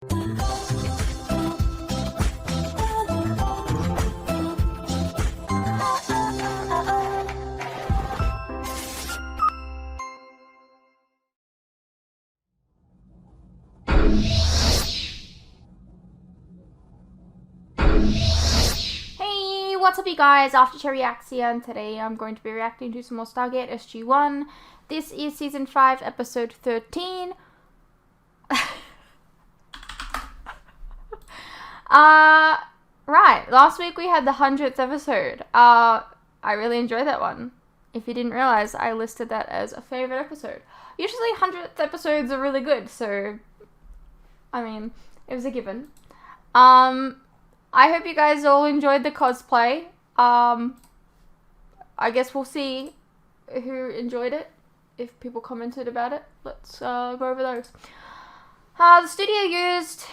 What's up, you guys? After Reacts here, and today I'm going to be reacting to some more Stargate SG-1. This is Season 5, Episode 13. Right, last week we had the 100th episode. I really enjoyed that one. If you didn't realize, I listed that as a favorite episode. Usually 100th episodes are really good, so, I mean, it was a given. I hope you guys all enjoyed the cosplay. I guess we'll see who enjoyed it, if people commented about it. Let's go over those. The studio used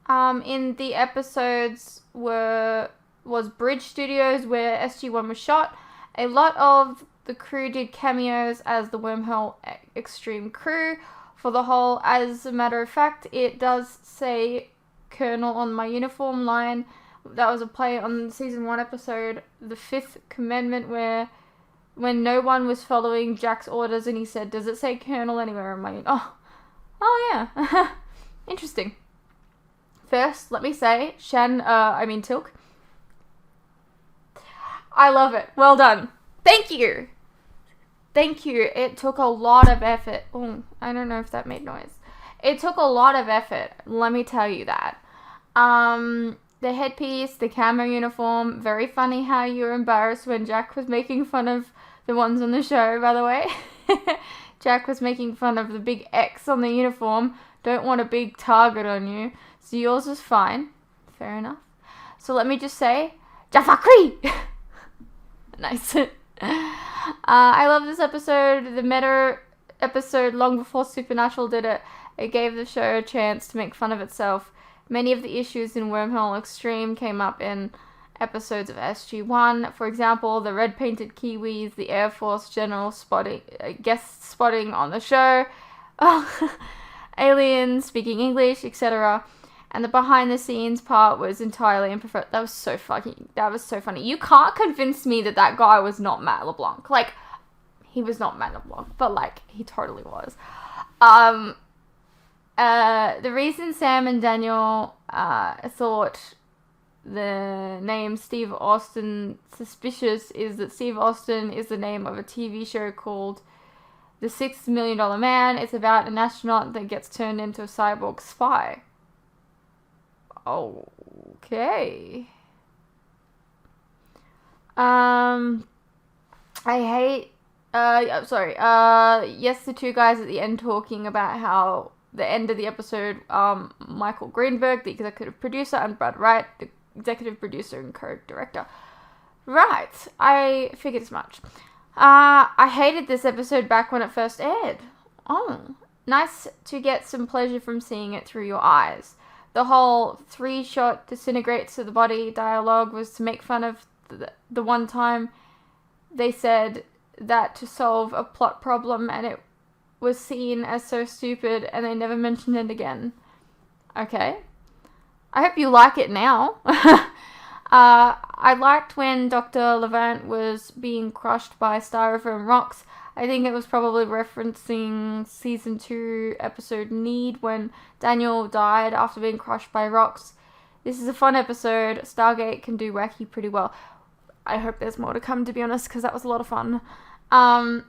in the episodes was Bridge Studios, where SG-1 was shot. A lot of the crew did cameos as the Wormhole Extreme crew for the whole. As a matter of fact, it does say Colonel on my uniform line. That was a play on Season 1 episode, The Fifth Commandment, where when no one was following Jack's orders and he said, "Does it say Colonel anywhere on my..." Oh yeah. Interesting. First, let me say, Tilk, I love it. Well done. Thank you. Thank you. It took a lot of effort. Oh, I don't know if that made noise. It took a lot of effort, let me tell you that. The headpiece, the camo uniform, very funny how you were embarrassed when Jack was making fun of the ones on the show, by the way. Jack was making fun of the big X on the uniform. Don't want a big target on you. So yours was fine. Fair enough. So let me just say, Jafakri! Nice. I love this episode. The meta episode, long before Supernatural did it. It gave the show a chance to make fun of itself. Many of the issues in Wormhole Extreme came up in episodes of SG-1. For example, the red-painted Kiwis, the Air Force General guest spotting on the show, aliens speaking English, etc. And the behind-the-scenes part was entirely imperfect. That was so funny. You can't convince me that that guy was not Matt LeBlanc. Like, he was not Matt LeBlanc, but, like, he totally was. The reason Sam and Daniel thought the name Steve Austin suspicious is that Steve Austin is the name of a TV show called The $6 Million Man. It's about an astronaut that gets turned into a cyborg spy. Okay. Yes, the two guys at the end talking about how the end of the episode, Michael Greenberg, the executive producer, and Brad Wright, the executive producer and co-director. Right, I figured as much. I hated this episode back when it first aired. Oh, nice to get some pleasure from seeing it through your eyes. The whole 3-shot disintegrates to the body dialogue was to make fun of the one time they said that to solve a plot problem, and it was seen as so stupid, and they never mentioned it again. Okay. I hope you like it now. I liked when Dr. Levant was being crushed by styrofoam rocks. I think it was probably referencing Season 2 episode Need, when Daniel died after being crushed by rocks. This is a fun episode. Stargate can do wacky pretty well. I hope there's more to come, to be honest, because that was a lot of fun. I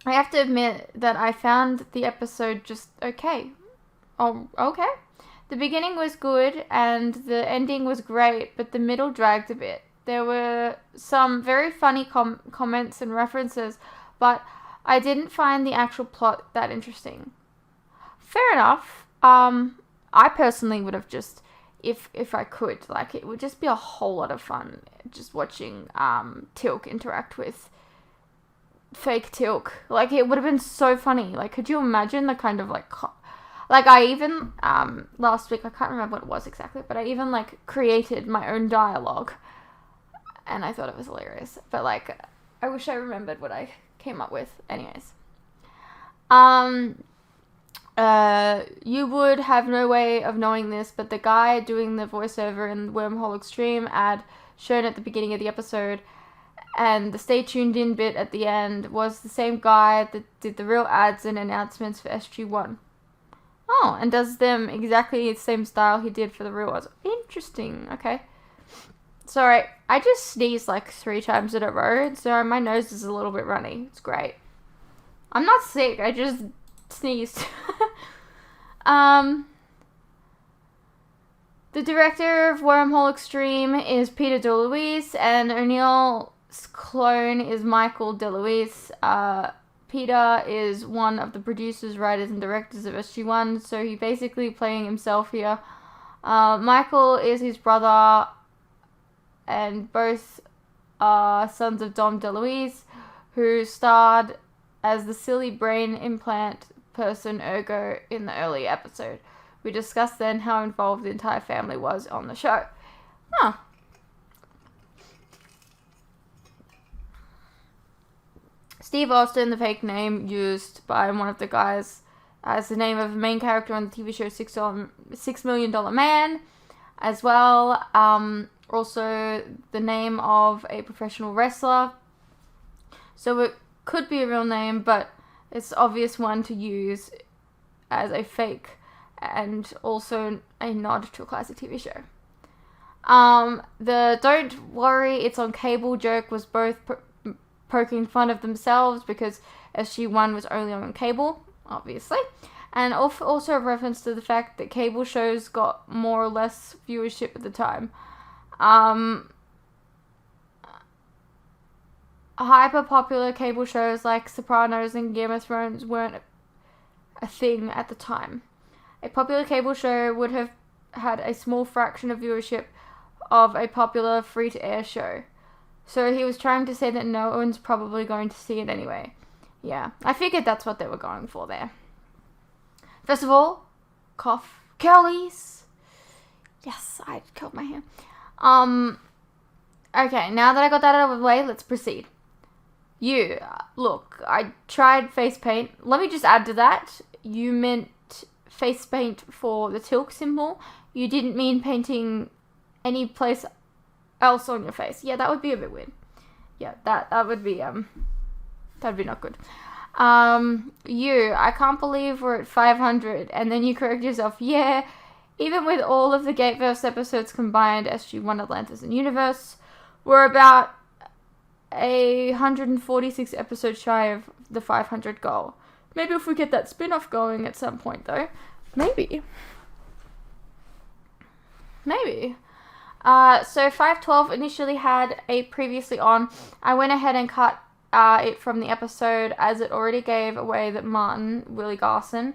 have to admit that I found the episode just okay. Oh, okay. The beginning was good, and the ending was great, but the middle dragged a bit. There were some very funny comments and references, but I didn't find the actual plot that interesting. Fair enough. I personally would have just, if I could, like, it would just be a whole lot of fun just watching Tilk interact with fake Tilk. Like, it would have been so funny. Like, could you imagine the kind of, like I even, last week, I can't remember what it was exactly, but I even, like, created my own dialogue, and I thought it was hilarious. But, like, I wish I remembered what I came up with. Anyways. You would have no way of knowing this, but the guy doing the voiceover in Wormhole Extreme ad shown at the beginning of the episode and the stay tuned in bit at the end was the same guy that did the real ads and announcements for SG-1. Oh, and does them exactly the same style he did for the real ones. Interesting, okay. Sorry, I just sneezed like 3 times in a row, so my nose is a little bit runny. It's great. I'm not sick, I just sneezed. The director of Wormhole Extreme is Peter DeLuise, and O'Neill's clone is Michael DeLuise. Peter is one of the producers, writers, and directors of SG-1, so he's basically playing himself here. Michael is his brother, and both are sons of Dom DeLuise, who starred as the silly brain implant person Ergo in the early episode. We discussed then how involved the entire family was on the show. Huh. Steve Austin, the fake name used by one of the guys as the name of the main character on the TV show $6 Million Man, as well. Also, the name of a professional wrestler. So it could be a real name, but it's an obvious one to use as a fake and also a nod to a classic TV show. The "don't worry, it's on cable" joke was both poking fun of themselves because SG-1 was only on cable, obviously, and also a reference to the fact that cable shows got more or less viewership at the time. Hyper popular cable shows like Sopranos and Game of Thrones weren't a thing at the time. A popular cable show would have had a small fraction of viewership of a popular free-to-air show. So he was trying to say that no one's probably going to see it anyway. Yeah, I figured that's what they were going for there. First of all, cough, curlies. Yes, I curled my hair. Okay, now that I got that out of the way, let's proceed. Look, I tried face paint. Let me just add to that. You meant face paint for the Tilk symbol. You didn't mean painting any place else on your face. Yeah, that would be a bit weird. Yeah, that would be that'd be not good. I can't believe we're at 500, and then you correct yourself. Yeah, even with all of the Gateverse episodes combined, SG-1, Atlantis, and Universe, we're about 146 episodes shy of the 500 goal. Maybe if we get that spin-off going at some point, though. Maybe. So 512 initially had a previously on. I went ahead and cut it from the episode as it already gave away that Martin, Willie Garson,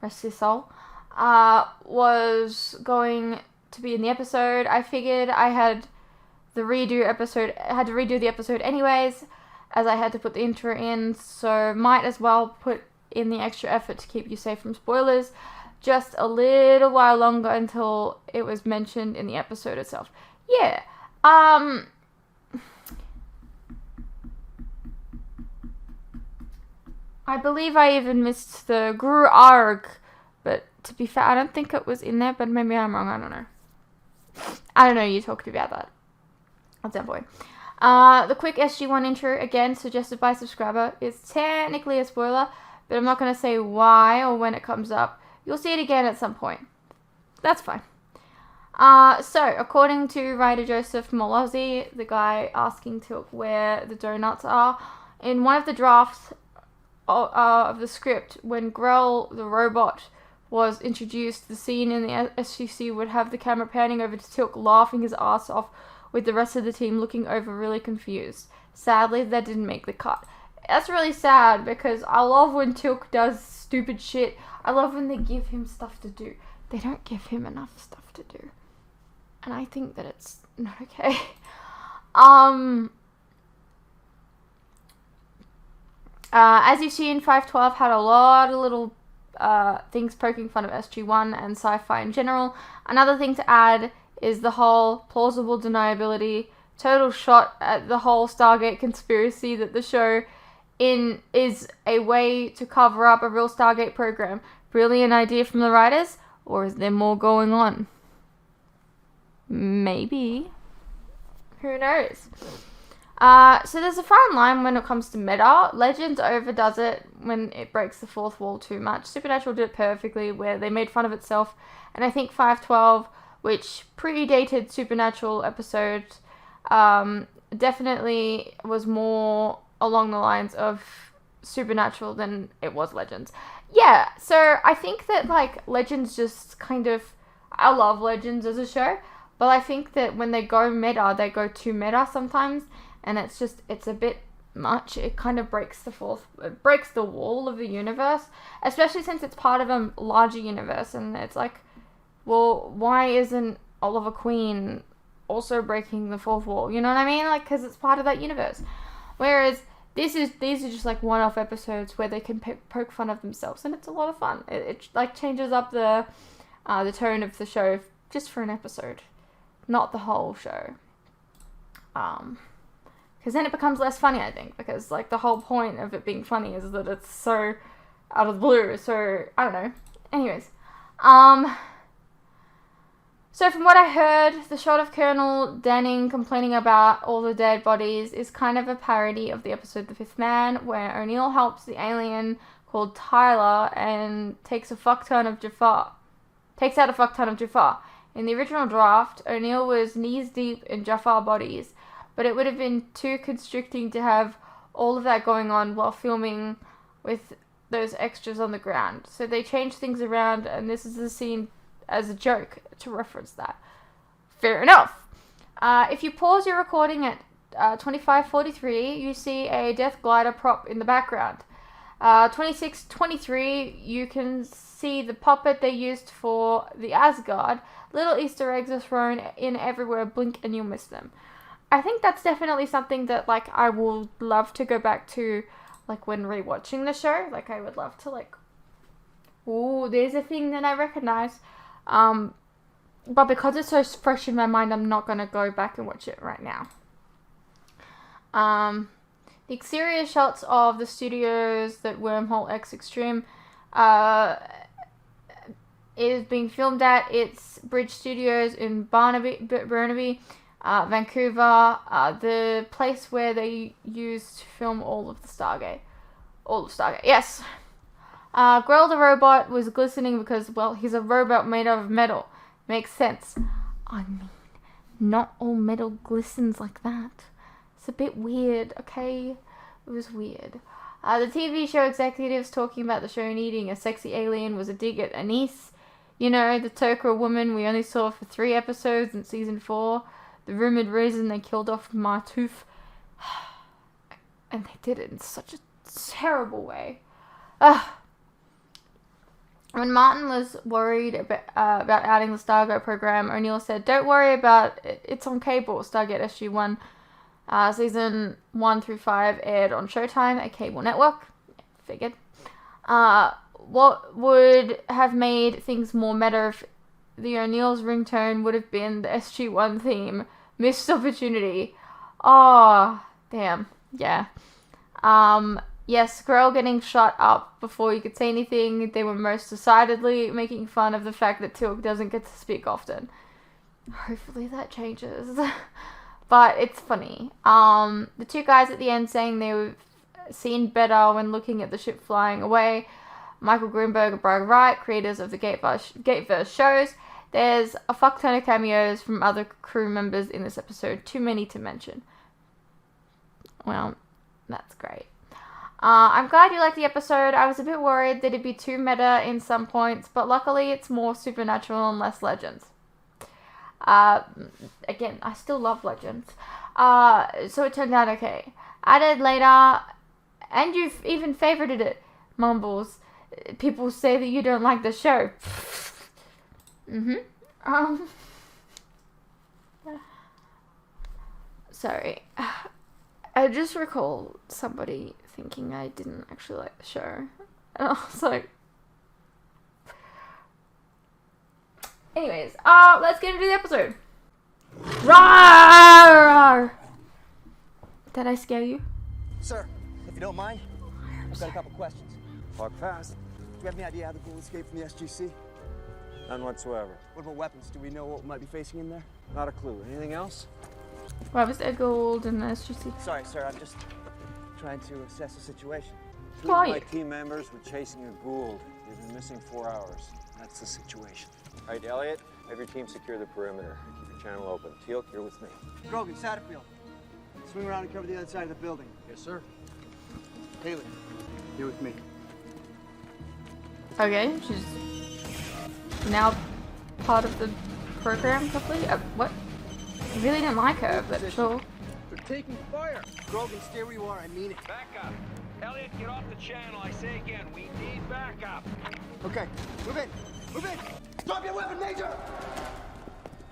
rest his soul, was going to be in the episode. I figured I had to redo the episode anyways, as I had to put the intro in, so might as well put in the extra effort to keep you safe from spoilers just a little while longer until it was mentioned in the episode itself. Yeah, I believe I even missed the Gru arc, but to be fair, I don't think it was in there, but maybe I'm wrong, I don't know, you talked about that at some point. The quick SG-1 intro, again, suggested by subscriber, is technically a spoiler, but I'm not going to say why or when it comes up. You'll see it again at some point. That's fine. So, according to writer Joseph Molozzi, the guy asking Tilk where the donuts are, in one of the drafts of the script, when Goa'uld the robot was introduced, the scene in the SGC would have the camera panning over to Tilk laughing his ass off with the rest of the team looking over really confused. Sadly, that didn't make the cut. That's really sad because I love when Tilk does stupid shit. I love when they give him stuff to do. They don't give him enough stuff to do. And I think that it's not okay. As you've seen, 512 had a lot of little things poking fun of SG-1 and sci-fi in general. Another thing to add is the whole plausible deniability, total shot at the whole Stargate conspiracy that the show is a way to cover up a real Stargate program. Brilliant idea from the writers, or is there more going on? Maybe. Who knows? So there's a fine line when it comes to meta. Legends overdoes it when it breaks the fourth wall too much. Supernatural did it perfectly, where they made fun of itself. And I think 512, which predated Supernatural episodes, definitely was more along the lines of Supernatural than it was Legends. Yeah, so I think that, like, Legends just kind of... I love Legends as a show, but I think that when they go meta, they go too meta sometimes. And it's a bit much. It kind of breaks the wall of the universe, especially since it's part of a larger universe. And it's like, well, why isn't Oliver Queen also breaking the fourth wall? You know what I mean? Like, because it's part of that universe. Whereas these are just like one-off episodes where they can poke fun of themselves, and it's a lot of fun. It like changes up the tone of the show just for an episode, not the whole show. Because then it becomes less funny, I think, because, like, the whole point of it being funny is that it's so out of the blue, so, I don't know. Anyways, so from what I heard, the shot of Colonel Denning complaining about all the dead bodies is kind of a parody of the episode The Fifth Man, where O'Neill helps the alien called Tyler and takes out a fuck ton of Jafar. In the original draft, O'Neill was knees deep in Jafar bodies, but it would have been too constricting to have all of that going on while filming with those extras on the ground. So they changed things around, and this is the scene as a joke to reference that. Fair enough. If you pause your recording at 25:43, you see a Death Glider prop in the background. 26:23, you can see the puppet they used for the Asgard. Little Easter eggs are thrown in everywhere. Blink and you'll miss them. I think that's definitely something that, like, I will love to go back to, like, when rewatching the show. Like, I would love to, like, ooh, there's a thing that I recognize. But because it's so fresh in my mind, I'm not going to go back and watch it right now. The exterior shots of the studios that Wormhole X Extreme is being filmed at. It's Bridge Studios in Burnaby, Vancouver, the place where they used to film all of Stargate, yes. Goa'uld the robot was glistening because, well, he's a robot made out of metal. Makes sense. I mean, not all metal glistens like that. It's a bit weird, okay? It was weird. The TV show executives talking about the show needing a sexy alien was a dig at Anise. You know, the Tok'ra woman we only saw for 3 episodes in season 4. The rumored reason they killed off Martouf. And they did it in such a terrible way. When Martin was worried about outing the Stargate program, O'Neill said, "Don't worry about it. It's on cable." Stargate SG-1, season 1 through 5 aired on Showtime, a cable network. Figured. What would have made things more meta if the O'Neill's ringtone would have been the SG-1 theme. Missed opportunity. Oh, damn. Yeah. Yes, Goa'uld getting shot up before you could say anything. They were most decidedly making fun of the fact that Teal'c doesn't get to speak often. Hopefully that changes. But it's funny. The 2 guys at the end saying they've seen better when looking at the ship flying away. Michael Greenberg and Brad Wright, creators of the Gateverse shows. There's a fuck ton of cameos from other crew members in this episode. Too many to mention. Well, that's great. I'm glad you liked the episode. I was a bit worried that it'd be too meta in some points, but luckily it's more supernatural and less Legends. Again, I still love Legends. So it turned out okay. Added later, and you've even favorited it, Mumbles. People say that you don't like the show. Sorry. I just recall somebody thinking I didn't actually like the show. And I was like... Anyways, let's get into the episode. Rawr! Did I scare you? Sir, if you don't mind, I've got a couple questions. Walk fast. you have any idea how the Goa'uld escaped from the SGC? None whatsoever. What about weapons? Do we know what we might be facing in there? Not a clue. Anything else? Why was there Goa'uld in the SGC? Sorry, sir. I'm just trying to assess the situation. Two of my team members were chasing a Goa'uld. They've been missing 4 hours. That's the situation. All right, Elliot, have your team secure the perimeter. Keep your channel open. Teal'c, you're with me. Grogan, Satterfield. Swing around and cover the other side of the building. Yes, sir. Haley, you're with me. Okay, she's now part of the program, probably. What? I really didn't like her, but sure. They're taking fire. Grogan, stay where you are. I mean it. Back up. Elliot, get off the channel. I say again, we need backup. Okay, move in. Move in. Drop your weapon, Major.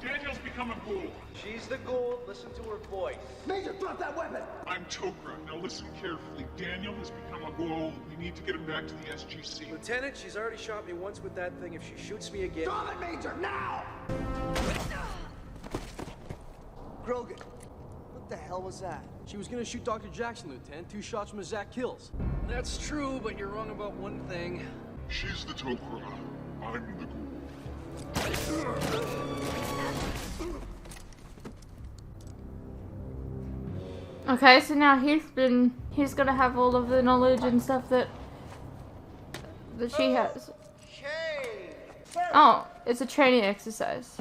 Daniel's become a Goa'uld. She's the Goa'uld. Listen to her voice. Major, drop that weapon. I'm Tok'ra. Now listen carefully. Daniel has become a Goa'uld. We need to get him back to the SGC. Lieutenant, she's already shot me once with that thing. If she shoots me again... Drop it, Major, now! Grogan, what the hell was that? She was gonna shoot Dr. Jackson, Lieutenant. 2 shots from a Zach kills. That's true, but you're wrong about one thing. She's the Tok'ra. I'm the Goa'uld. Okay, so now he's gonna have all of the knowledge and stuff that she has. Okay. Oh, it's a training exercise.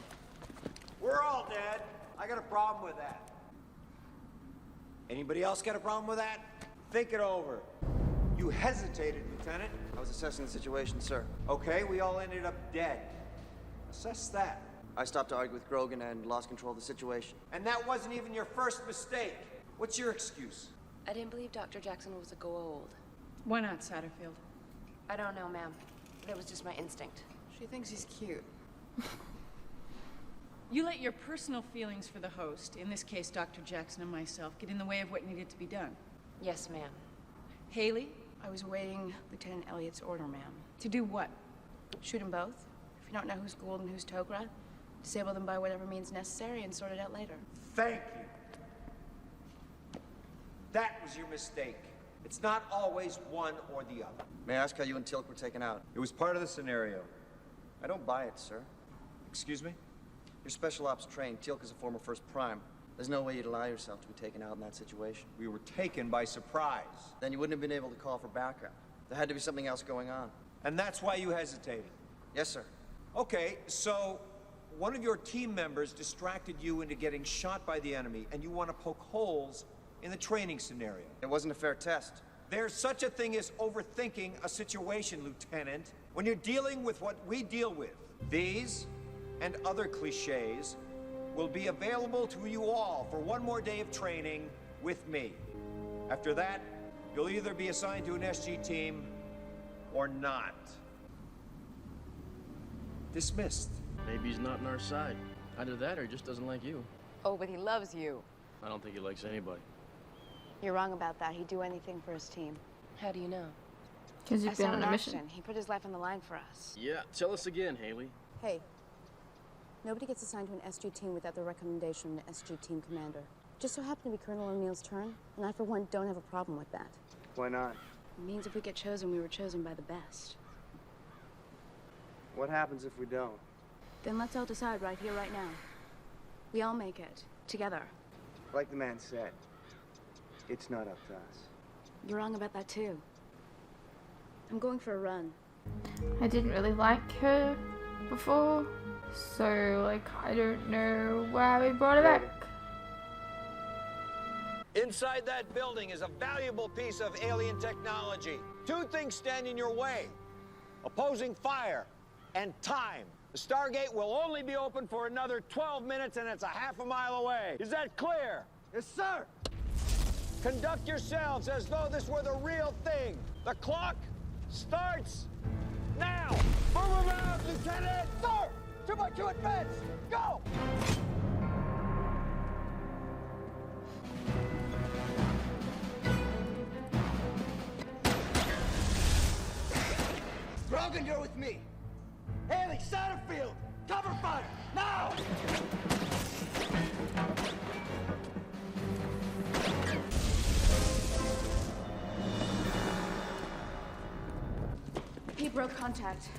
We're all dead. I got a problem with that. Anybody else got a problem with that? Think it over. You hesitated, Lieutenant. I was assessing the situation, sir. Okay, we all ended up dead. Assess that. I stopped to argue with Grogan and lost control of the situation. And that wasn't even your first mistake. What's your excuse? I didn't believe Dr. Jackson was a Goa'uld. Why not, Satterfield? I don't know, ma'am. That was just my instinct. She thinks he's cute. You let your personal feelings for the host, in this case Dr. Jackson and myself, get in the way of what needed to be done. Yes, ma'am. Haley? I was awaiting Lieutenant Elliott's order, ma'am. To do what? Shoot them both. If you don't know who's Goa'uld and who's Tok'ra, disable them by whatever means necessary and sort it out later. Thank you. That was your mistake. It's not always one or the other. May I ask how you and Teal'c were taken out? It was part of the scenario. I don't buy it, sir. Excuse me? You're special ops trained. Teal'c is a former First Prime. There's no way you'd allow yourself to be taken out in that situation. We were taken by surprise. Then you wouldn't have been able to call for backup. There had to be something else going on. And that's why you hesitated. Yes, sir. Okay, so one of your team members distracted you into getting shot by the enemy, and you want to poke holes in the training scenario. It wasn't a fair test. There's such a thing as overthinking a situation, Lieutenant. When you're dealing with what we deal with, these and other cliches will be available to you all for one more day of training with me. After that, you'll either be assigned to an SG team or not. Dismissed. Maybe he's not on our side. Either that or he just doesn't like you. Oh, but he loves you. I don't think he likes anybody. You're wrong about that. He'd do anything for his team. How do you know? Because I you've saw been him on in a mission. action. He put his life on the line for us. Yeah, tell us again, Haley. Hey, nobody gets assigned to an SG team without the recommendation of an SG team commander. Just so happened to be Colonel O'Neill's turn, and I, for one, don't have a problem with that. Why not? It means if we get chosen, we were chosen by the best. What happens if we don't? Then let's all decide right here, right now. We all make it. Together. Like the man said, it's not up to us. You're wrong about that, too. I'm going for a run. I didn't really like her before, so like I don't know why we brought her back. Inside that building is a valuable piece of alien technology. 2 things stand in your way: opposing fire and time. The Stargate will only be open for another 12 minutes, and it's a half a mile away. Is that clear? Yes, sir! Conduct yourselves as though this were the real thing. The clock starts now. Move around, Lieutenant! Sir! 2x2 advance! Go! Grogan, you're with me! Haley, Satterfield! Cover fire! Now! Hey, Zero contact.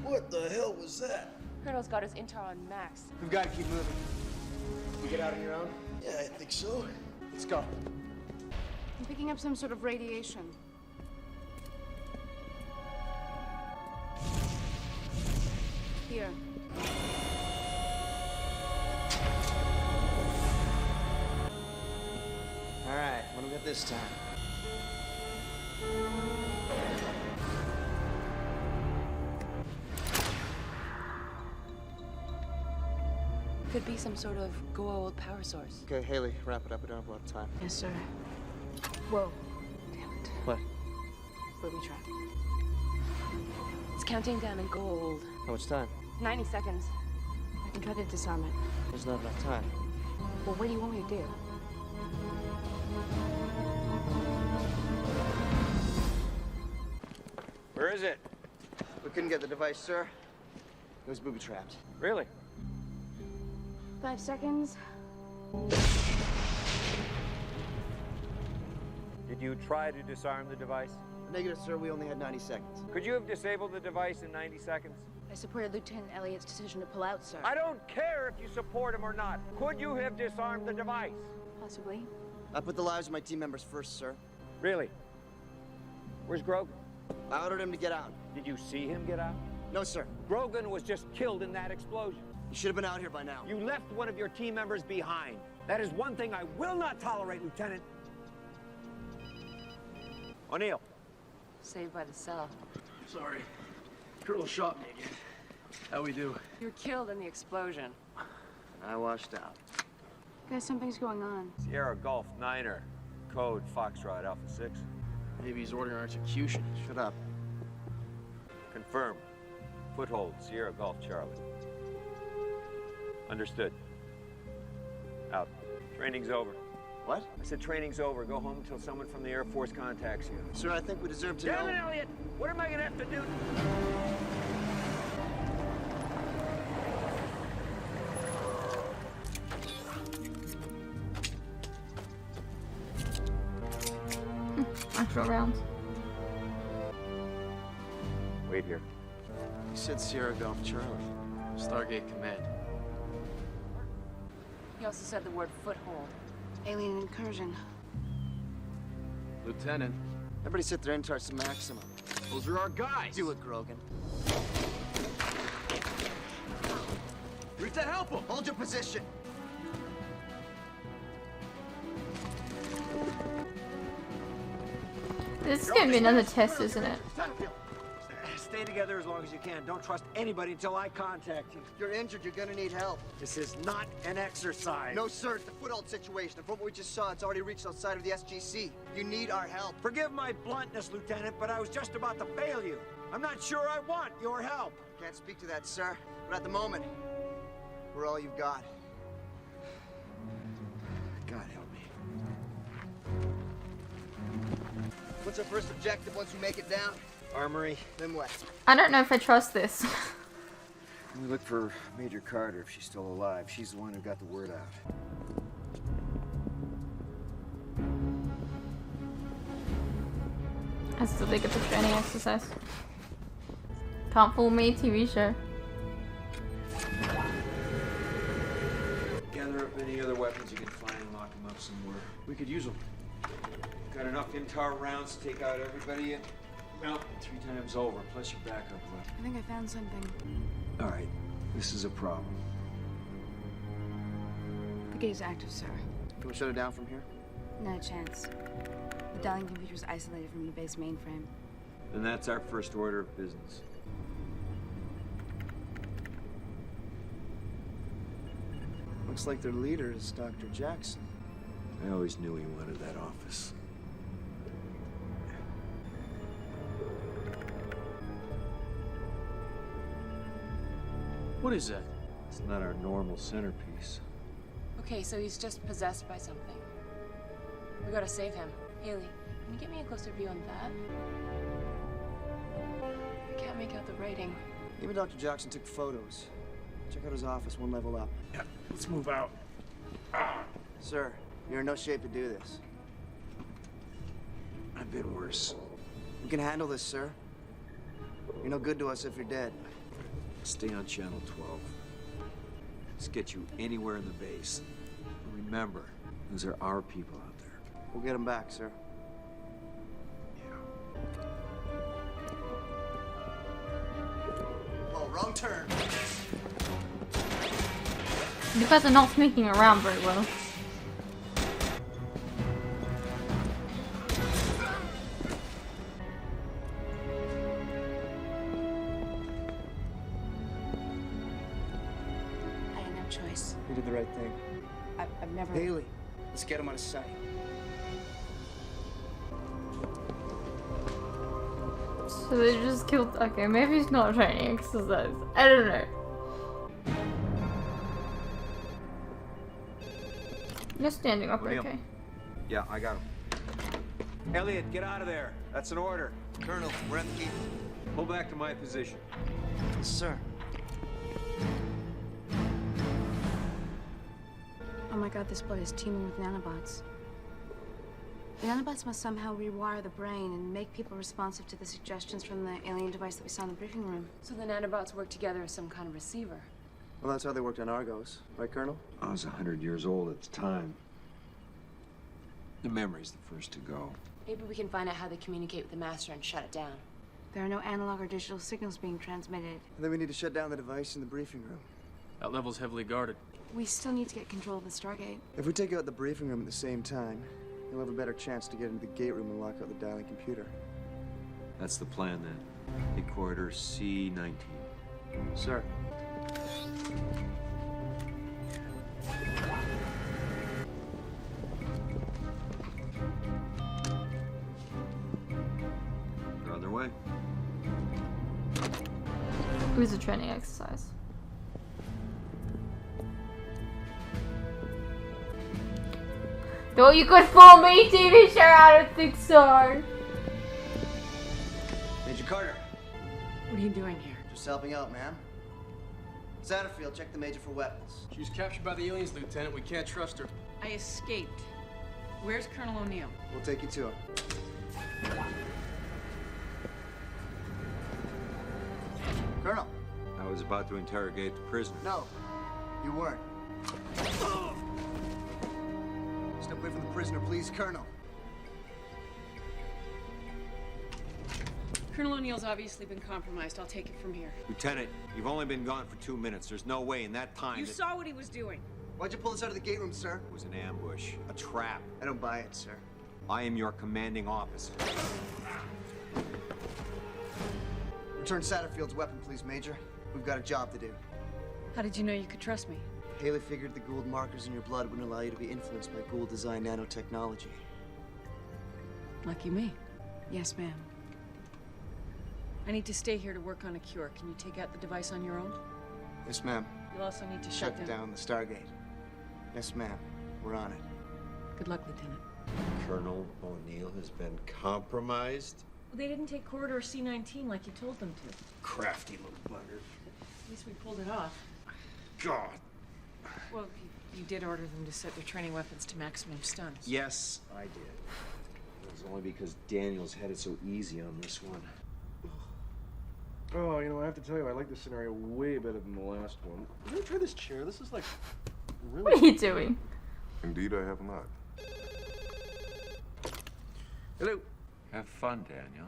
What the hell was that? Colonel's got his intel on max. We've got to keep moving. You get out on your own? Yeah, I think so. Let's go. I'm picking up some sort of radiation. Here. All right, what do we got this time? Could be some sort of Goa'uld power source. Okay, Haley, wrap it up. We don't have a lot of time. Yes, sir. Whoa. Damn it. What? Booby trap. It's counting down in Goa'uld. How much time? 90 seconds. I can try to disarm it. There's not enough time. Well, what do you want me to do? Where is it? We couldn't get the device, sir. It was booby-trapped. Really? 5 seconds. Did you try to disarm the device? Negative, sir. We only had 90 seconds. Could you have disabled the device in 90 seconds? I supported Lieutenant Elliott's decision to pull out, sir. I don't care if you support him or not. Could you have disarmed the device? Possibly. I put the lives of my team members first, sir. Really? Where's Grogan? I ordered him to get out. Did you see him get out? No, sir. Grogan was just killed in that explosion. You should have been out here by now. You left one of your team members behind. That is one thing I will not tolerate, Lieutenant. O'Neill. Saved by the cell. Sorry. Colonel shot me again. How we do? You were killed in the explosion. I washed out. Guys, something's going on. Sierra Golf 9er. Code Foxtrot Alpha 6. Maybe he's ordering our execution. Shut up. Confirm. Foothold, Sierra Golf Charlie. Understood. Out. Training's over. What? I said training's over. Go home until someone from the Air Force contacts you. Sir, I think we deserve to know. Damn it, Elliot! What am I gonna have to do? Actual rounds. Wait here. You said Sierra Golf Charlie. Stargate Command. He also said the word foothold. Alien incursion. Lieutenant, Everybody sit their intarts to maximum. those are our guys. Do it, Grogan. Rita, help him! Hold your position. This is gonna be another test, isn't it? Stay together as long as you can. Don't trust anybody until I contact you. You're injured. You're gonna need help. This is not an exercise. No, sir. It's the foothold situation. From what we just saw, it's already reached outside of the SGC. You need our help. Forgive my bluntness, Lieutenant, but I was just about to fail you. I'm not sure I want your help. Can't speak to that, sir. But at the moment, we're all you've got. God help me. What's our first objective once we make it down? Armory. Then what? I don't know if I trust this. We look for Major Carter if she's still alive. She's the one who got the word out. I still think it's a training exercise. Can't fool me, TV show. Gather up any other weapons you can find and lock them up somewhere. We could use them. Got enough INTAR rounds to take out everybody in Mountain 3 times over, plus your backup weapon. I think I found something. All right, this is a problem. The gate's active, sir. Can we shut it down from here? Not a chance. The dialing computer's isolated from the base mainframe. Then that's our first order of business. Looks like their leader is Dr. Jackson. I always knew he wanted that office. What is that? It's not our normal centerpiece. Okay, so he's just possessed by something. We gotta save him. Haley, can you get me a closer view on that? I can't make out the writing. Maybe Dr. Jackson took photos. Check out his office, one level up. Yeah, let's move out. Sir, you're in no shape to do this. I've been worse. We can handle this, sir. You're no good to us if you're dead. Stay on Channel 12. Let's get you anywhere in the base. Remember, those are our people out there. We'll get them back, sir. Oh, wrong turn. You guys are not sneaking around very well. I didn't have a choice. You did the right thing. I've never... Haley, let's get him out of sight. So they just killed. Okay, maybe it's not training exercise. I don't know. You're standing up, William. okay? Yeah, I got him. Elliot, get out of there. That's an order. Colonel, we're at the gate. Pull back to my position. Yes, sir. Oh my god, this blood is teeming with nanobots. The nanobots must somehow rewire the brain and make people responsive to the suggestions from the alien device that we saw in the briefing room. So the nanobots work together as some kind of receiver. Well, that's how they worked on Argos. Right, Colonel? I was 100 years old at the time. The memory's the first to go. Maybe we can find out how they communicate with the Master and shut it down. There are no analog or digital signals being transmitted. And then we need to shut down the device in the briefing room. That level's heavily guarded. We still need to get control of the Stargate. If we take out the briefing room at the same time, you'll have a better chance to get into the gate room and lock out the dialing computer. That's the plan then. Big corridor C-19. Sir. They're on their way. It was a training exercise. Thought you could fool me, TV show? I don't think so. Major Carter. What are you doing here? Just helping out, ma'am. Satterfield, check the Major for weapons. She was captured by the aliens, Lieutenant. We can't trust her. I escaped. Where's Colonel O'Neill? We'll take you to him. Colonel. I was about to interrogate the prisoner. No, you weren't. Step away from the prisoner, please, Colonel. Colonel O'Neill's obviously been compromised. I'll take it from here. Lieutenant, you've only been gone for 2 minutes. There's no way in that time You that- saw what he was doing. Why'd you pull us out of the gate room, sir? It was an ambush, a trap. I don't buy it, sir. I am your commanding officer. Return Satterfield's weapon, please, Major. We've got a job to do. How did you know you could trust me? Haley figured the Goa'uld markers in your blood wouldn't allow you to be influenced by Goa'uld-designed nanotechnology. Lucky me. Yes, ma'am. I need to stay here to work on a cure. Can you take out the device on your own? Yes, ma'am. You'll also need to Shut down the Stargate. Yes, ma'am. We're on it. Good luck, Lieutenant. Colonel O'Neill has been compromised? Well, they didn't take corridor C-19 like you told them to. Crafty little bugger. At least we pulled it off. God. Well, you did order them to set their training weapons to maximum stuns. Yes, I did. It was only because Daniels had it so easy on this one. Oh, you know, I have to tell you, I like this scenario way better than the last one. You gonna try this chair? This is like really. What are you doing? Indeed, I have not. Hello. Have fun, Daniel.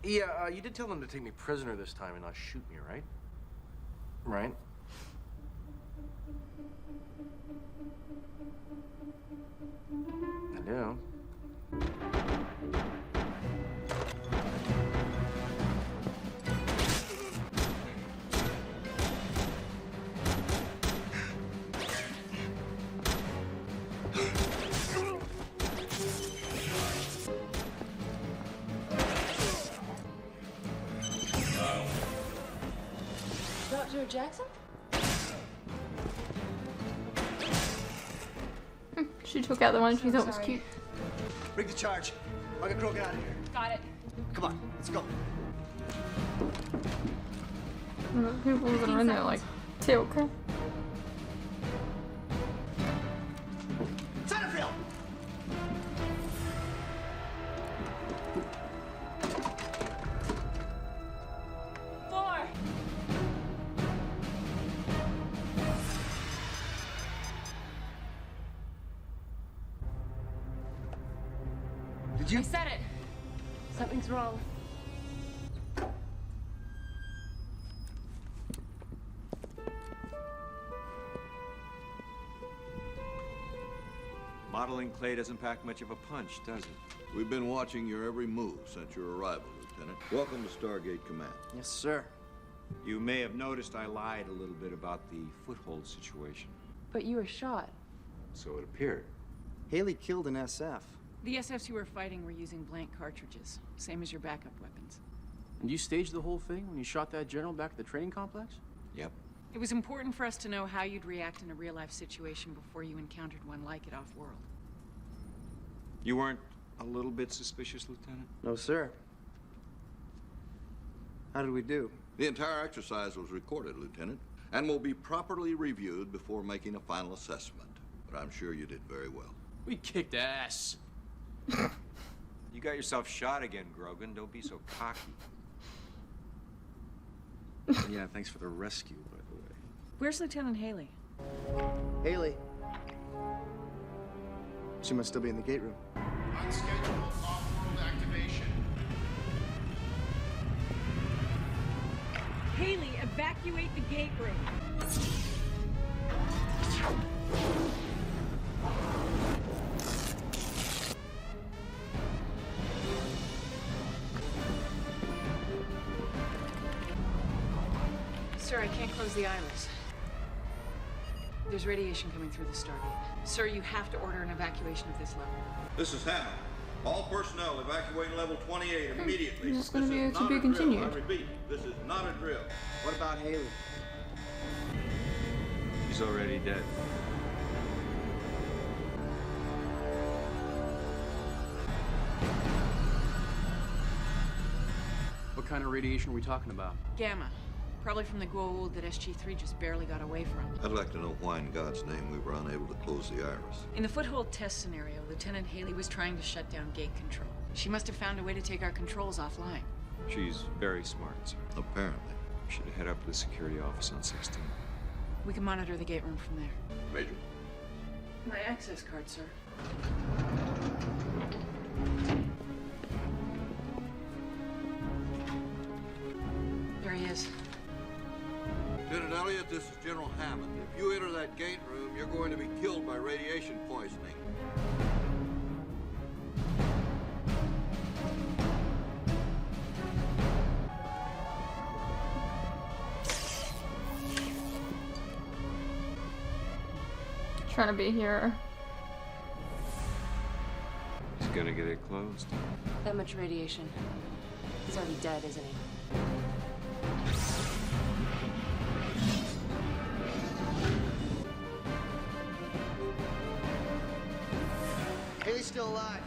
Yeah, you did tell them to take me prisoner this time and not shoot me, right? Right? I do. Dr. Jackson? She took out the one she thought was sorry. cute. Bring the charge. Margaret Crow, get out of here. Got it. Come on, let's go. People that are in there like, okay. Satterfield! Did you? I said it. Something's wrong. Modeling clay doesn't pack much of a punch, does it? We've been watching your every move since your arrival, Lieutenant. Welcome to Stargate Command. Yes, sir. You may have noticed I lied a little bit about the foothold situation. But you were shot. So it appeared. Haley killed an SF. The SFs you were fighting were using blank cartridges, same as your backup weapons. And you staged the whole thing when you shot that general back at the training complex? Yep. It was important for us to know how you'd react in a real-life situation before you encountered one like it off-world. You weren't a little bit suspicious, Lieutenant? No, sir. How did we do? The entire exercise was recorded, Lieutenant, and will be properly reviewed before making a final assessment. But I'm sure you did very well. We kicked ass. You got yourself shot again, Grogan. Don't be so cocky. Yeah, thanks for the rescue, by the way. Where's Lieutenant Haley? Haley. She must still be in the gate room. Unscheduled off-world activation. Haley, evacuate the gate room. Sir, I can't close the iris. There's radiation coming through the Stargate. Sir, you have to order an evacuation of this level. This is Hannah. All personnel evacuating level 28 immediately. Is this going to be is to not be a drill. continued? I repeat, this is not a drill. What about Haley? She's already dead. What kind of radiation are we talking about? Gamma. Probably from the Goa'uld that SG-3 just barely got away from. I'd like to know why in God's name we were unable to close the iris. In the foothold test scenario, Lieutenant Haley was trying to shut down gate control. She must have found a way to take our controls offline. She's very smart, sir. Apparently. We should head up to the security office on 16. We can monitor the gate room from there. Major. My access card, sir. There he is. Lieutenant Elliott, this is General Hammond. If you enter that gate room, you're going to be killed by radiation poisoning. Trying to be a hero. He's gonna get it closed. That much radiation. He's already dead, isn't he? Haley's still alive.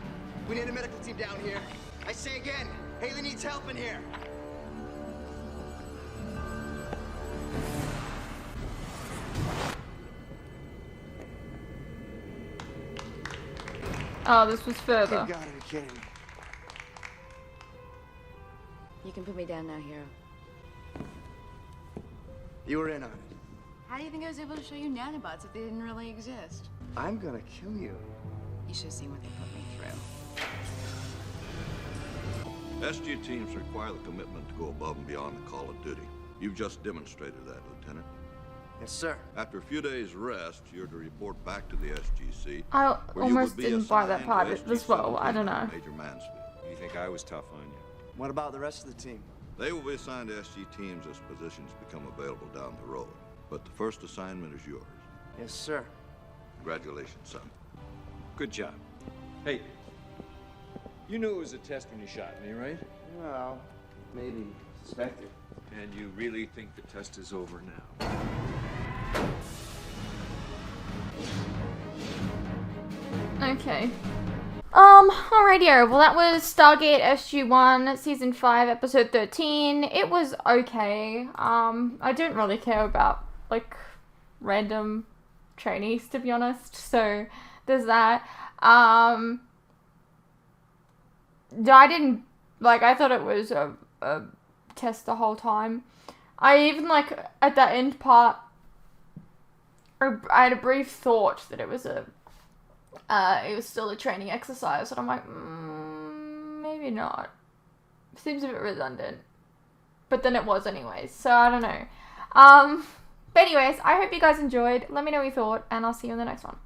We need a medical team down here. I say again, Haley needs help in here. Oh, this was further. Good God, are you kidding me? You can put me down now, hero. You were in on it. How do you think I was able to show you nanobots if they didn't really exist? I'm gonna kill you. You should have seen what they put me through. SG teams require the commitment to go above and beyond the call of duty. You've just demonstrated that, Lieutenant. Yes, sir. After a few days' rest, you're to report back to the SGC. I where you almost would be didn't buy that assigned part to as well. I don't SG-17 know. Major Mansfield. You think I was tough on you? What about the rest of the team? They will be assigned to SG teams as positions become available down the road. But the first assignment is yours. Yes, sir. Congratulations, son. Good job. Hey, you knew it was a test when you shot me, right? Well, maybe suspected. And you really think the test is over now? Okay. Alrighty, well that was Stargate SG-1, Season 5, Episode 13. It was okay. I don't really care about, like, random trainees, to be honest, so there's that. I didn't, like, I thought it was a test the whole time. I even, like, at that end part, I had a brief thought that it was still a training exercise, and I'm like, maybe not. Seems a bit redundant. But then it was anyways, so I don't know. But anyways, I hope you guys enjoyed. Let me know what you thought, and I'll see you in the next one.